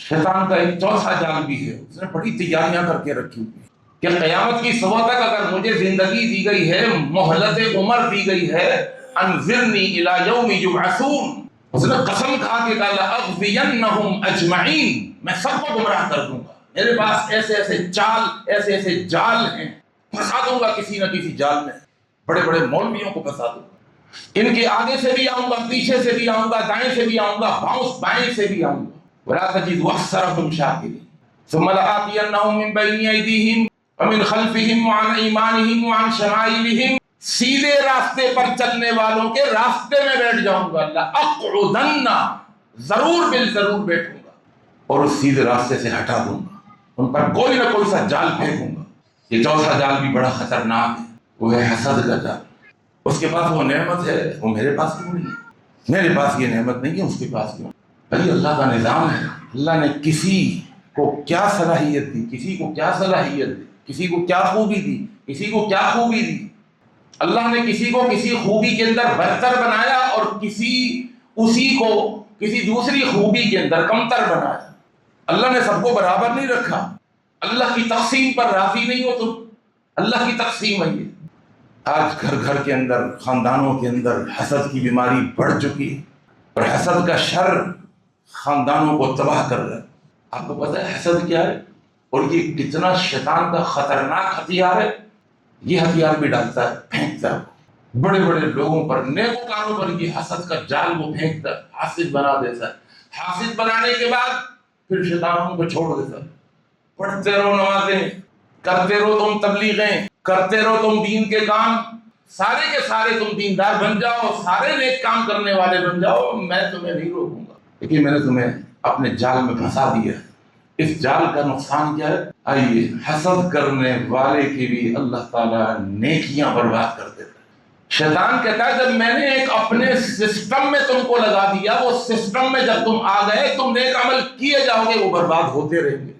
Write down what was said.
شیطان کا ایک چوتھا جال بھی ہے، اس نے بڑی تیاریاں کر کے رکھی ہوئی کہ قیامت کی صبح تک اگر مجھے زندگی دی گئی ہے، مہلت عمر دی گئی ہے، انظرنی الی یوم یبعثون، اس نے قسم کھا کے کہا لأغوینہم اجمعین، میں سب کو گمراہ کر دوں گا، میرے پاس ایسے ایسے چال، ایسے ایسے جال ہیں، پھنسا دوں گا کسی نہ کسی جال میں، بڑے بڑے مولویوں کو پھنسا دوں گا، ان کے آگے سے بھی آؤں گا، پیچھے سے بھی آؤں گا، دائیں سے بھی آؤں گا، بائیں سے بھی آؤں گا، ولا تجد اکثرهم شاکرین ثم لآتینہم من بین ایدیہم ومن خلفہم وعن ایمانہم وعن شمائلہم، سیدھے راستے پر چلنے والوں کے راستے میں بیٹھ جاؤں گا، لأقعدن، ضرور بالضرور بیٹھوں گا، اور اس سیدھے راستے سے ہٹا دوں گا، ان پر کوئی نہ کوئی سا جال پھینکوں گا۔ یہ چوتھا جال بھی بڑا خطرناک ہے، وہ ہے حسد کا جال۔ اس کے پاس وہ نعمت ہے، وہ میرے پاس کیوں نہیں ہے؟ میرے پاس یہ نعمت نہیں ہے، اس کے پاس کیوں؟ بھائی اللہ کا نظام ہے، اللہ نے کسی کو کیا صلاحیت دی، کسی کو کیا صلاحیت دی، کسی کو کیا خوبی دی، کسی کو کیا خوبی دی۔ اللہ نے کسی کو کسی خوبی کے اندر بہتر بنایا اور اسی کو کسی دوسری خوبی کے اندر کمتر بنایا۔ اللہ نے سب کو برابر نہیں رکھا۔ اللہ کی تقسیم پر راضی نہیں ہو تم، اللہ کی تقسیم ہے یہ۔ آج گھر گھر کے اندر، خاندانوں کے اندر حسد کی بیماری بڑھ چکی ہے، اور حسد کا شر خاندانوں کو تباہ کر رہا ہے۔ آپ کو پتہ ہے حسد کیا ہے اور یہ کتنا شیطان کا خطرناک ہتھیار ہے؟ یہ ہتھیار بھی ڈالتا ہے، پھینکتا ہے بڑے بڑے لوگوں پر، نیکوکاروں پر یہ حسد کا جال وہ پھینکتا ہے، حاسد بنا دیتا ہے۔ حاسد بنانے کے بعد پھر شیطان کو چھوڑ دیتا ہے۔ پڑھتے رہو نمازیں، کرتے رہو تم تبلیغیں، کرتے رہو تم دین کے کام، سارے کے سارے تم دیندار بن جاؤ، سارے نیک کام کرنے والے بن جاؤ، میں تمہیں نہیں روکوں گا، لیکن میں نے تمہیں اپنے جال میں پھنسا دیا ہے۔ اس جال کا نقصان کیا ہے؟ آئیے، حسد کرنے والے کی بھی اللہ تعالیٰ نیکیاں برباد کر دیتا ہے۔ شیطان کہتا ہے جب میں نے ایک اپنے سسٹم میں تم کو لگا دیا، وہ سسٹم میں جب تم آ گئے، تم نیک عمل کیے جاؤ گے، وہ برباد ہوتے رہیں گے۔